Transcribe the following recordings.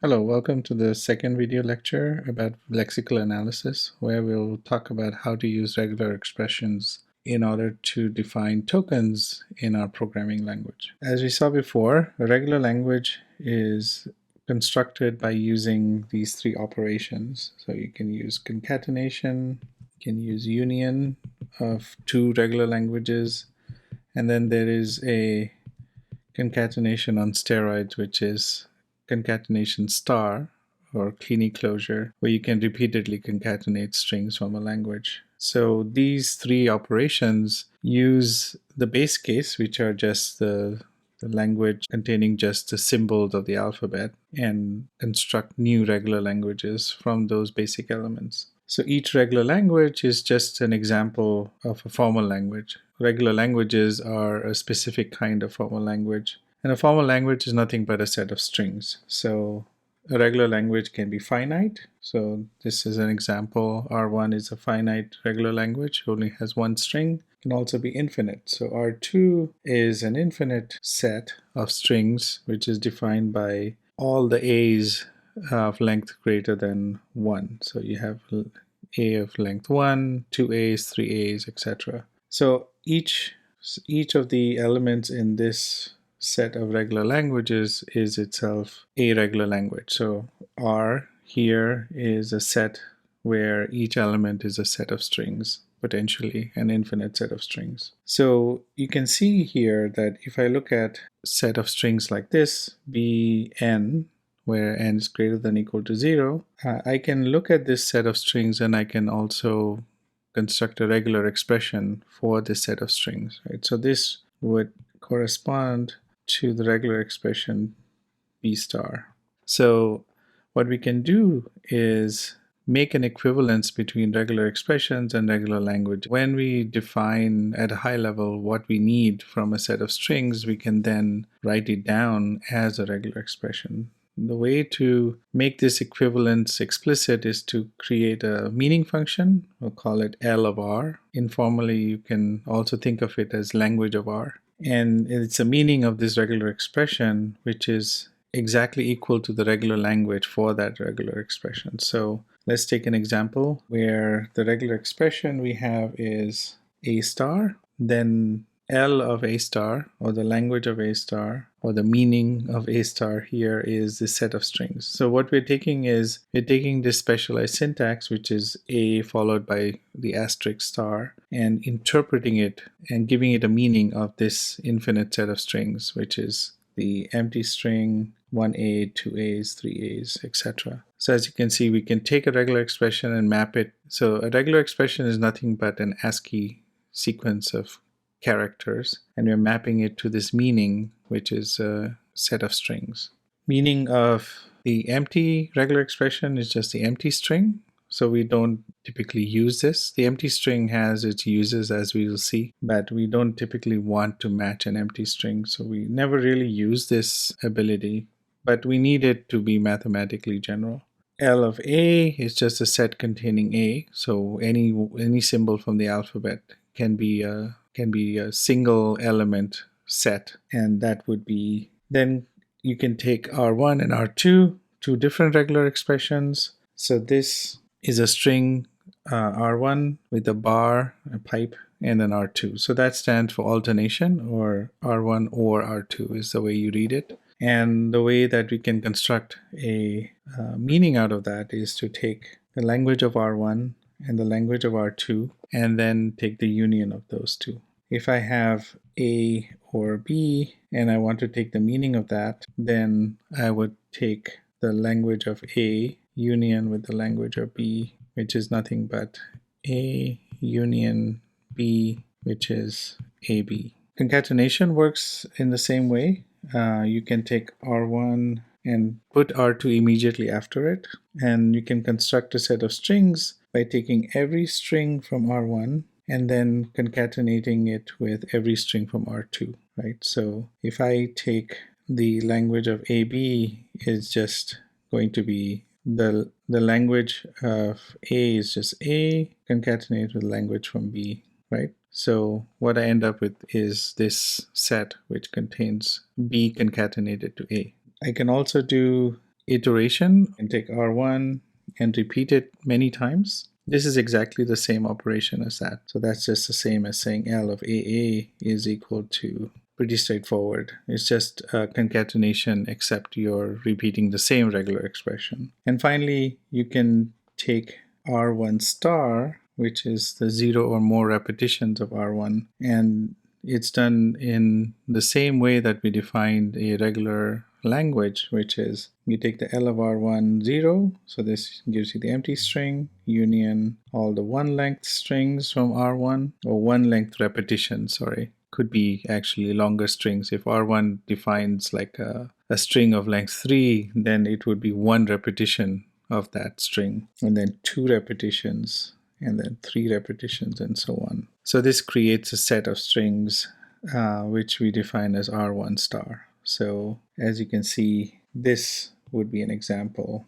Hello, welcome to the second video lecture about lexical analysis, where we'll talk about how to use regular expressions in order to define tokens in our programming language. As we saw before, a regular language is constructed by using these three operations. So you can use concatenation, you can use union of two regular languages, and then there is a concatenation on steroids, which is concatenation star or Kleene closure, where you can repeatedly concatenate strings from a language. So these three operations use the base case, which are just the language containing just the symbols of the alphabet, and construct new regular languages from those basic elements. So each regular language is just an example of a formal language. Regular languages are a specific kind of formal language. And a formal language is nothing but a set of strings. So a regular language can be finite. So this is an example. R1 is a finite regular language, only has one string. It can also be infinite. So R2 is an infinite set of strings, which is defined by all the A's of length greater than 1. So you have A of length 1, 2 A's, 3 A's, etc. So each of the elements in this set of regular languages is itself a regular language. So R here is a set where each element is a set of strings, potentially an infinite set of strings. So you can see here that if I look at a set of strings like this, Bn, where n is greater than or equal to 0, I can look at this set of strings and I can also construct a regular expression for this set of strings, right? So this would correspond to the regular expression B star. So what we can do is make an equivalence between regular expressions and regular language. When we define at a high level what we need from a set of strings, we can then write it down as a regular expression. The way to make this equivalence explicit is to create a meaning function. We'll call it L of R. Informally, you can also think of it as language of R. And it's a meaning of this regular expression, which is exactly equal to the regular language for that regular expression. So let's take an example where the regular expression we have is A star, then L of A star, or the language of A star, or the meaning of A star here is this set of strings. So what we're taking is, we're taking this specialized syntax, which is A followed by the asterisk star, and interpreting it and giving it a meaning of this infinite set of strings, which is the empty string, 1A, 2A's, 3A's, etc. So as you can see, we can take a regular expression and map it. So a regular expression is nothing but an ASCII sequence of characters, and we're mapping it to this meaning, which is a set of strings. Meaning of the empty regular expression is just the empty string, so we don't typically use this. The empty string has its uses, as we will see, but we don't typically want to match an empty string, so we never really use this ability, but we need it to be mathematically general. L of A is just a set containing A, so any symbol from the alphabet can be a single element set, and that would be, then you can take R1 and R2, two different regular expressions. So this is a string R1 with a bar, a pipe, and an R2. So that stands for alternation, or R1 or R2 is the way you read it. And the way that we can construct a meaning out of that is to take the language of R1 and the language of R2, and then take the union of those two. If I have A or B and I want to take the meaning of that, then I would take the language of A union with the language of B, which is nothing but A union B, which is AB. Concatenation works in the same way. You can take R1 and put R2 immediately after it, and you can construct a set of strings by taking every string from R1 and then concatenating it with every string from R2, right? So if I take the language of AB is just going to be the language of A is just A concatenated with language from B, right? So what I end up with is this set which contains B concatenated to A. I can also do iteration and take R1 and repeat it many times, this is exactly the same operation as that. So that's just the same as saying L of AA is equal to, pretty straightforward. It's just a concatenation, except you're repeating the same regular expression. And finally, you can take R1 star, which is the 0 or more repetitions of R1, and it's done in the same way that we defined a regular language, which is you take the L of R1 0, so this gives you the empty string, union all the one length strings from R1, or one length repetition, sorry. Could be actually longer strings. If R1 defines like a string of length 3, then it would be one repetition of that string, and then 2 repetitions, and then 3 repetitions, and so on. So this creates a set of strings which we define as R1 star. So as you can see, this would be an example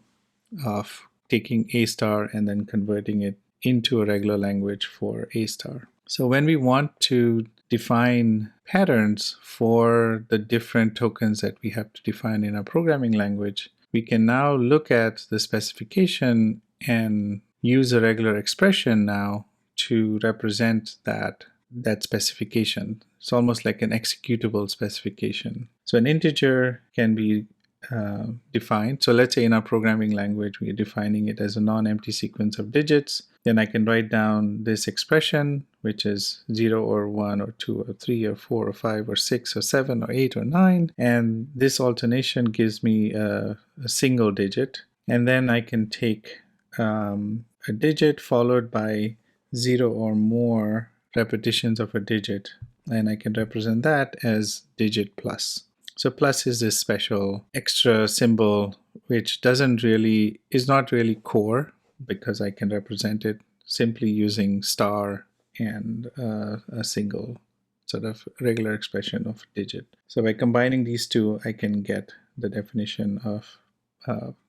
of taking A star and then converting it into a regular language for A star. So when we want to define patterns for the different tokens that we have to define in a programming language, we can now look at the specification and use a regular expression now to represent that specification. It's almost like an executable specification. So an integer can be defined. So let's say in our programming language, we are defining it as a non-empty sequence of digits. Then I can write down this expression, which is 0 or 1 or 2 or 3 or 4 or 5 or 6 or 7 or 8 or 9. And this alternation gives me a single digit. And then I can take a digit followed by 0 or more repetitions of a digit. And I can represent that as digit plus. So plus is this special extra symbol which is not really core, because I can represent it simply using star and a single sort of regular expression of digit. So by combining these two, I can get the definition of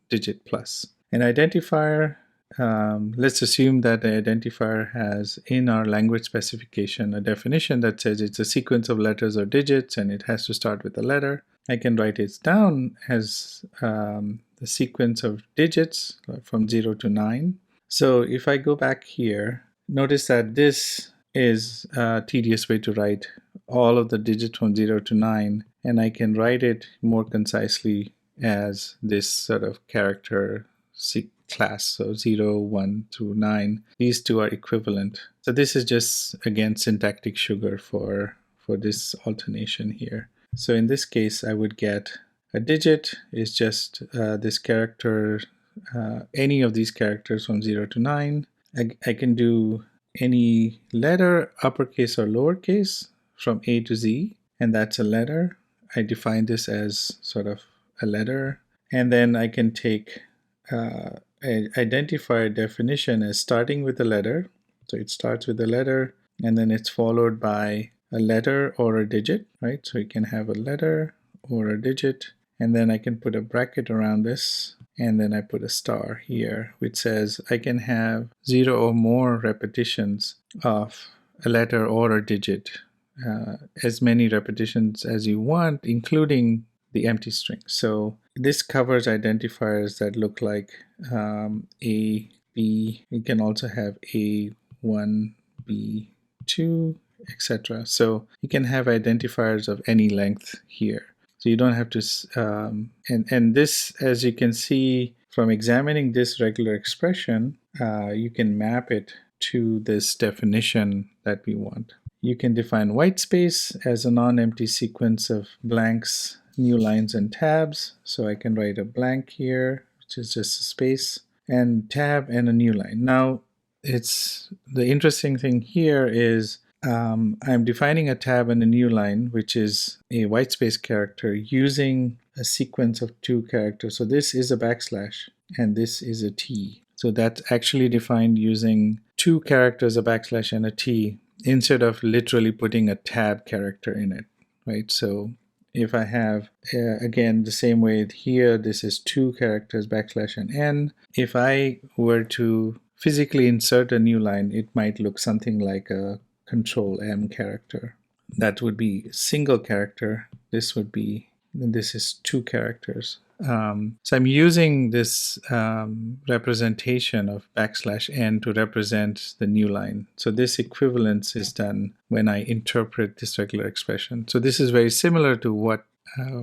digit plus. An identifier, let's assume that the identifier has in our language specification a definition that says it's a sequence of letters or digits and it has to start with a letter. I can write it down as the sequence of digits from 0 to 9. So if I go back here, notice that this is a tedious way to write all of the digits from 0 to 9, and I can write it more concisely as this sort of character class, so 0, 1 through 9. These two are equivalent. So this is just, again, syntactic sugar for this alternation here. So in this case, I would get a digit is just this character, any of these characters from 0 to 9. I can do any letter, uppercase or lowercase, from A to Z, and that's a letter. I define this as sort of a letter. And then I can take an identifier definition as starting with a letter. So it starts with a letter, and then it's followed by a letter or a digit, right? So you can have a letter or a digit, and then I can put a bracket around this, and then I put a star here, which says I can have 0 or more repetitions of a letter or a digit, as many repetitions as you want, including the empty string. So this covers identifiers that look like A, B. You can also have A1, B2, etc. So you can have identifiers of any length here. So you don't have to, and this, as you can see from examining this regular expression, you can map it to this definition that we want. You can define white space as a non-empty sequence of blanks, new lines, and tabs. So I can write a blank here, which is just a space, and tab and a new line. Now, the interesting thing here is I'm defining a tab and a new line, which is a white space character, using a sequence of 2 characters. So this is a backslash, and this is a T. So that's actually defined using 2 characters, a backslash and a T, instead of literally putting a tab character in it, right? So if I have, again, the same way here, this is 2 characters, backslash and N. If I were to physically insert a new line, it might look something like a Control M character. That would be single character. This is 2 characters. So I'm using this representation of \n to represent the new line. So this equivalence is done when I interpret this regular expression. So this is very similar to what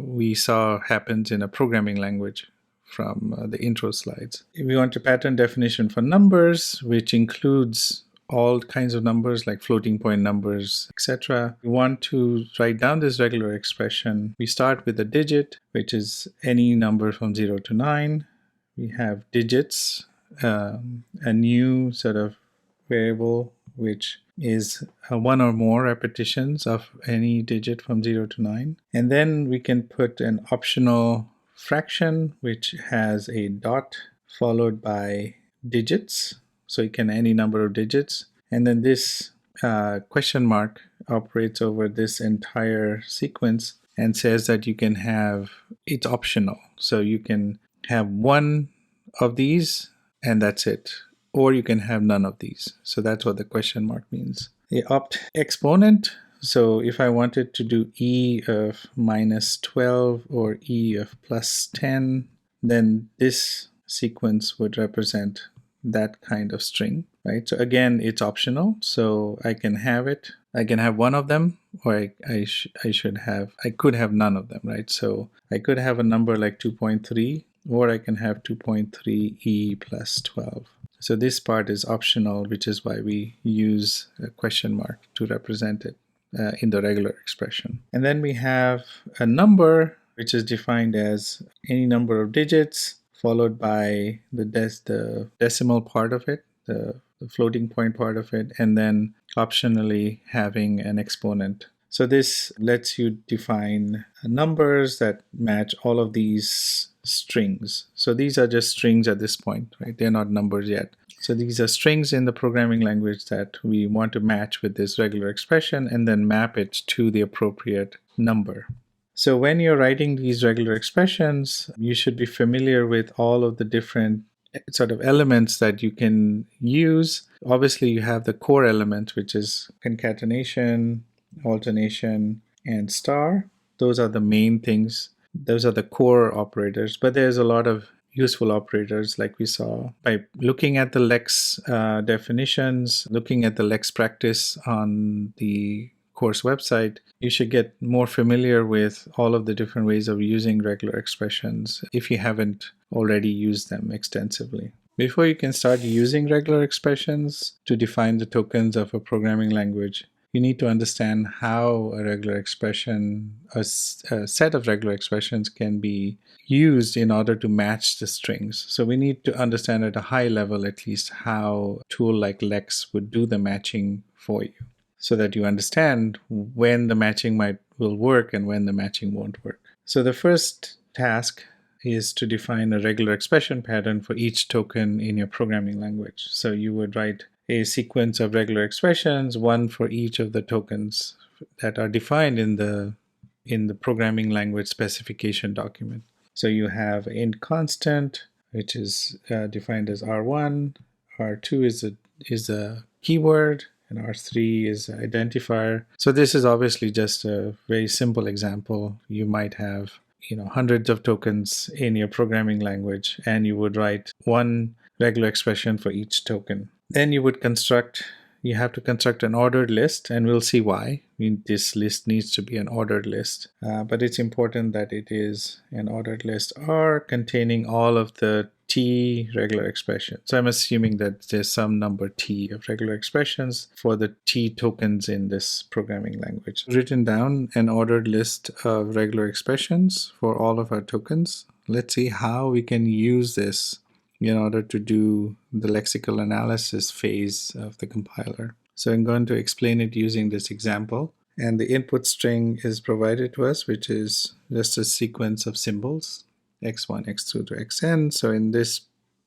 we saw happens in a programming language from the intro slides. We want a pattern definition for numbers, which includes all kinds of numbers like floating point numbers, etc. We want to write down this regular expression. We start with a digit, which is any number from 0 to 9. We have digits, a new sort of variable, which is one or more repetitions of any digit from 0 to 9. And then we can put an optional fraction, which has a dot followed by digits. So you can any number of digits. And then this question mark operates over this entire sequence and says that you can have, it's optional. So you can have one of these and that's it. Or you can have none of these. So that's what the question mark means. The opt exponent. So if I wanted to do e of minus 12 or e of plus 10, then this sequence would represent that kind of string, right? So again, it's optional. So I can have it. I can have one of them, or I could have none of them, right? So I could have a number like 2.3, or I can have 2.3 e plus 12. So this part is optional, which is why we use a question mark to represent it in the regular expression. And then we have a number, which is defined as any number of digits followed by the decimal part of it, the floating point part of it, and then optionally having an exponent. So this lets you define numbers that match all of these strings. So these are just strings at this point, right? They're not numbers yet. So these are strings in the programming language that we want to match with this regular expression and then map it to the appropriate number. So when you're writing these regular expressions, you should be familiar with all of the different sort of elements that you can use. Obviously, you have the core element, which is concatenation, alternation, and star. Those are the main things. Those are the core operators, but there's a lot of useful operators like we saw by looking at the LEX definitions, looking at the LEX practice on the course website. You should get more familiar with all of the different ways of using regular expressions if you haven't already used them extensively. Before you can start using regular expressions to define the tokens of a programming language, you need to understand how a regular expression, a set of regular expressions can be used in order to match the strings. So we need to understand at a high level at least how a tool like LEX would do the matching for you, so that you understand when the matching will work and when the matching won't work. So the first task is to define a regular expression pattern for each token in your programming language. So you would write a sequence of regular expressions, one for each of the tokens that are defined in the programming language specification document. So you have int constant, which is defined as R1, R2 is a keyword, and R3 is identifier. So this is obviously just a very simple example. You might have hundreds of tokens in your programming language, and you would write one regular expression for each token. Then you have to construct an ordered list, and we'll see why. This list needs to be an ordered list, but it's important that it is an ordered list or containing all of the T regular expressions. So I'm assuming that there's some number T of regular expressions for the T tokens in this programming language. Written down an ordered list of regular expressions for all of our tokens. Let's see how we can use this in order to do the lexical analysis phase of the compiler. So I'm going to explain it using this example. And the input string is provided to us, which is just a sequence of symbols, x1, x2 to xn. So in this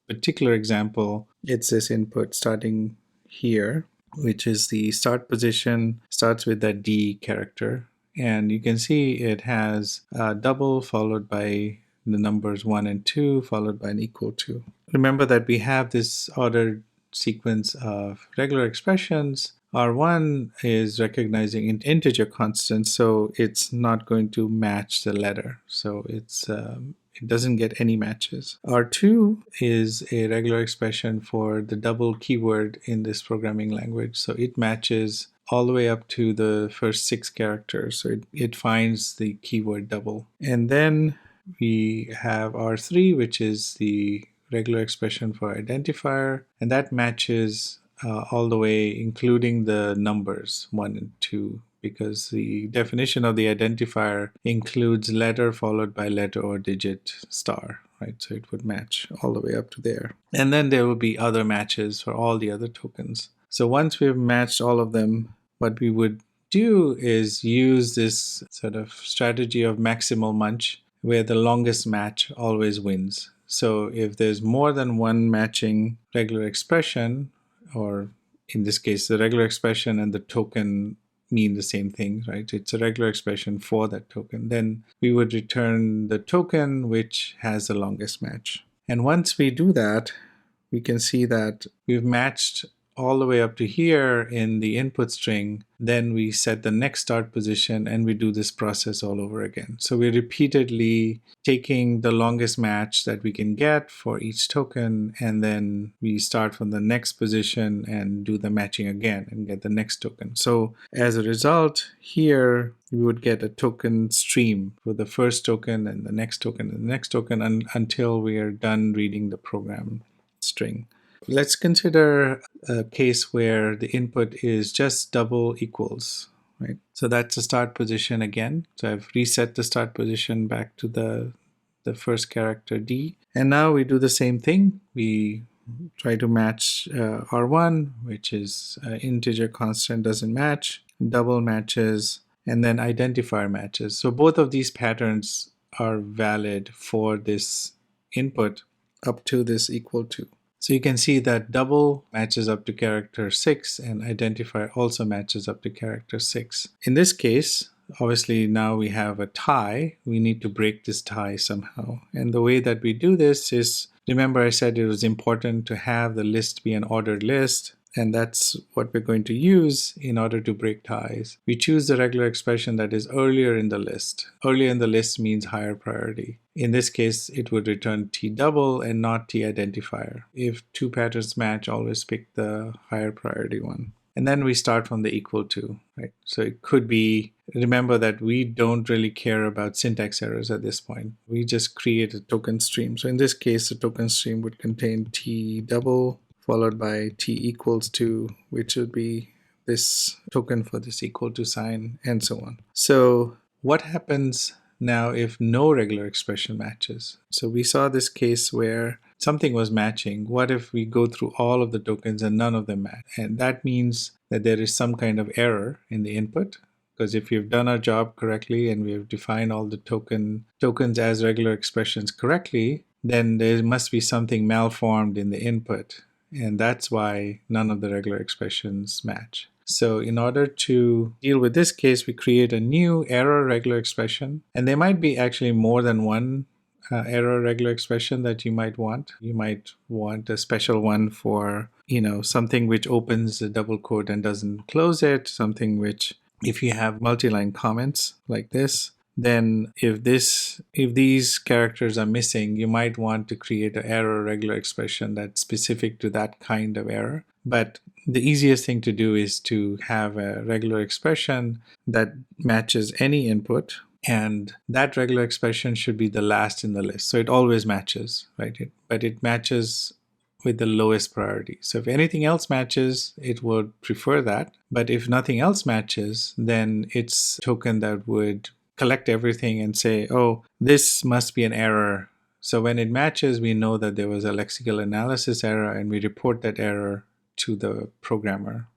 particular example, it's this input starting here, which is the start position, starts with that D character. And you can see it has a double followed by the numbers 1 and 2 followed by an equal to. Remember that we have this ordered sequence of regular expressions. R1 is recognizing an integer constant, so it's not going to match the letter. So it's it doesn't get any matches. R2 is a regular expression for the double keyword in this programming language. So it matches all the way up to the first 6 characters. So it finds the keyword double. And then we have R3, which is the regular expression for identifier, and that matches all the way, including the numbers 1 and 2, because the definition of the identifier includes letter followed by letter or digit star, right? So it would match all the way up to there. And then there will be other matches for all the other tokens. So once we've matched all of them, what we would do is use this sort of strategy of maximal munch, where the longest match always wins. So if there's more than one matching regular expression, or in this case, the regular expression and the token mean the same thing, right? It's a regular expression for that token. Then we would return the token which has the longest match. And once we do that, we can see that we've matched all the way up to here in the input string. Then we set the next start position and we do this process all over again. So we're repeatedly taking the longest match that we can get for each token, and then we start from the next position and do the matching again and get the next token. So as a result, here we would get a token stream for the first token and the next token and the next token until we are done reading the program string. Let's consider a case where the input is just double equals, right? So that's the start position again. So I've reset the start position back to the first character D. And now we do the same thing. We try to match R1, which is integer constant doesn't match, double matches, and then identifier matches. So both of these patterns are valid for this input up to this equal to. So you can see that double matches up to character 6 and identifier also matches up to character 6. In this case, obviously now we have a tie. We need to break this tie somehow. And the way that we do this is, remember I said it was important to have the list be an ordered list. And that's what we're going to use in order to break ties. We choose the regular expression that is earlier in the list. Earlier in the list means higher priority. In this case, it would return T double and not T identifier. If two patterns match, always pick the higher priority one. And then we start from the equal to, right? So it could be, remember that we don't really care about syntax errors at this point. We just create a token stream. So in this case, the token stream would contain T double followed by T equals to, which would be this token for this equal to sign, and so on. So what happens now if no regular expression matches? So we saw this case where something was matching. What if we go through all of the tokens and none of them match? And that means that there is some kind of error in the input, because if we've done our job correctly and we've defined all the tokens as regular expressions correctly, then there must be something malformed in the input. And that's why none of the regular expressions match. So in order to deal with this case, we create a new error regular expression. And there might be actually more than one error regular expression that you might want. You might want a special one for, something which opens the double quote and doesn't close it, something which, if you have multi-line comments like this, then if these characters are missing, you might want to create an error regular expression that's specific to that kind of error. But the easiest thing to do is to have a regular expression that matches any input, and that regular expression should be the last in the list. So it always matches, right? But it matches with the lowest priority. So if anything else matches, it would prefer that. But if nothing else matches, then it's a token that would collect everything and say, oh, this must be an error. So when it matches, we know that there was a lexical analysis error, and we report that error to the programmer.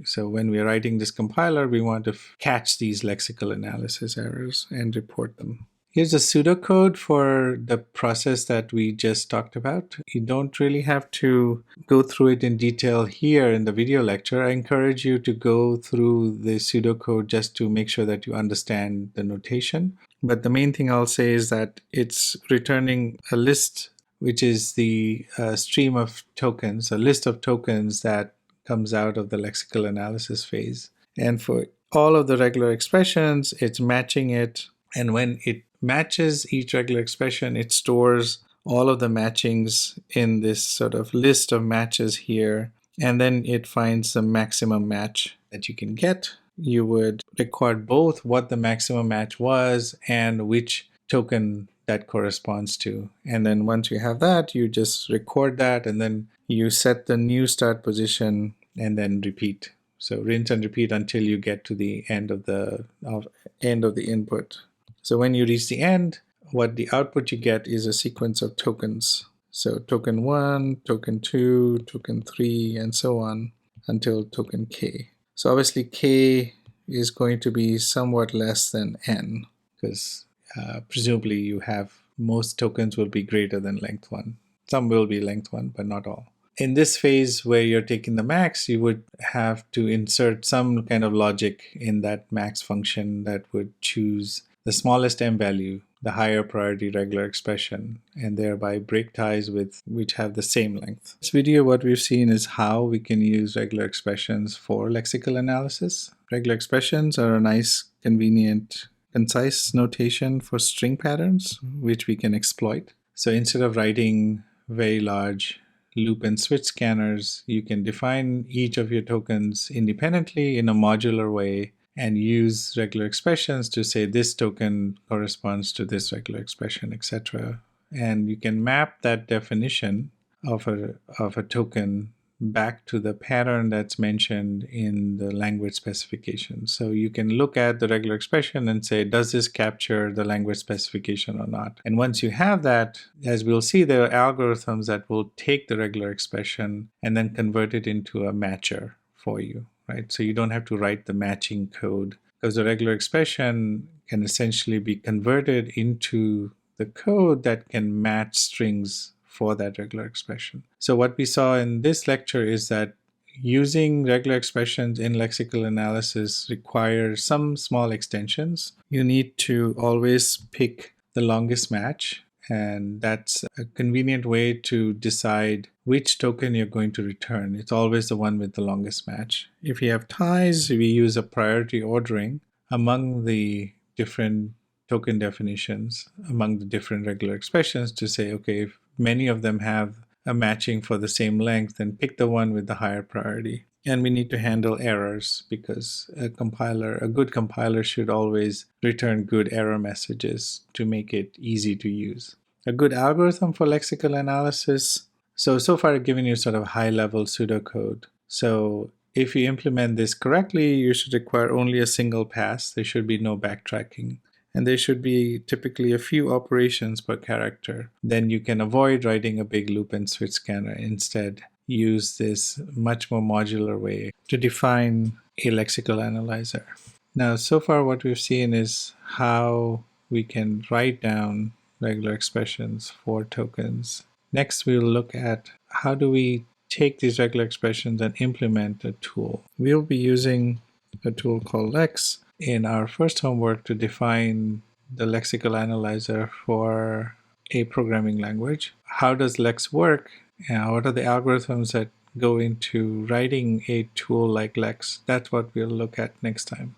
So when we're writing this compiler, we want to catch these lexical analysis errors and report them. Here's a pseudocode for the process that we just talked about. You don't really have to go through it in detail here in the video lecture. I encourage you to go through the pseudocode just to make sure that you understand the notation. But the main thing I'll say is that it's returning a list, which is the stream of tokens, a list of tokens that comes out of the lexical analysis phase. And for all of the regular expressions, it's matching it. And when it matches each regular expression. It stores all of the matchings in this sort of list of matches here, and then it finds the maximum match that you can get. You would record both what the maximum match was and which token that corresponds to. And then once you have that, you just record that, and then you set the new start position and then repeat. So rinse and repeat until you get to the end of the input. So when you reach the end, what the output you get is a sequence of tokens. So token 1, token 2, token 3, and so on until token k. So obviously k is going to be somewhat less than n, because presumably you have most tokens will be greater than length 1. Some will be length 1, but not all. In this phase where you're taking the max, you would have to insert some kind of logic in that max function that would choose the smallest m value, the higher priority regular expression, and thereby break ties with which have the same length. In this video, what we've seen is how we can use regular expressions for lexical analysis. Regular expressions are a nice, convenient, concise notation for string patterns, which we can exploit. So instead of writing very large loop and switch scanners, you can define each of your tokens independently in a modular way and use regular expressions to say this token corresponds to this regular expression, etc. And you can map that definition of a token back to the pattern that's mentioned in the language specification. So you can look at the regular expression and say, does this capture the language specification or not? And once you have that, as we'll see, there are algorithms that will take the regular expression and then convert it into a matcher for you, right? So you don't have to write the matching code, because the regular expression can essentially be converted into the code that can match strings for that regular expression. So what we saw in this lecture is that using regular expressions in lexical analysis requires some small extensions. You need to always pick the longest match, and that's a convenient way to decide which token you're going to return. It's always the one with the longest match. If you have ties, we use a priority ordering among the different token definitions, among the different regular expressions, to say, okay, if many of them have a matching for the same length, then pick the one with the higher priority. And we need to handle errors, because a good compiler should always return good error messages to make it easy to use. A good algorithm for lexical analysis. So far I've given you sort of high-level pseudocode. So if you implement this correctly, you should require only a single pass. There should be no backtracking. And there should be typically a few operations per character. Then you can avoid writing a big loop and switch scanner. Instead, use this much more modular way to define a lexical analyzer. Now, so far what we've seen is how we can write down regular expressions for tokens. Next, we'll look at how do we take these regular expressions and implement a tool. We'll be using a tool called LEX in our first homework to define the lexical analyzer for a programming language. How does LEX work? And what are the algorithms that go into writing a tool like LEX? That's what we'll look at next time.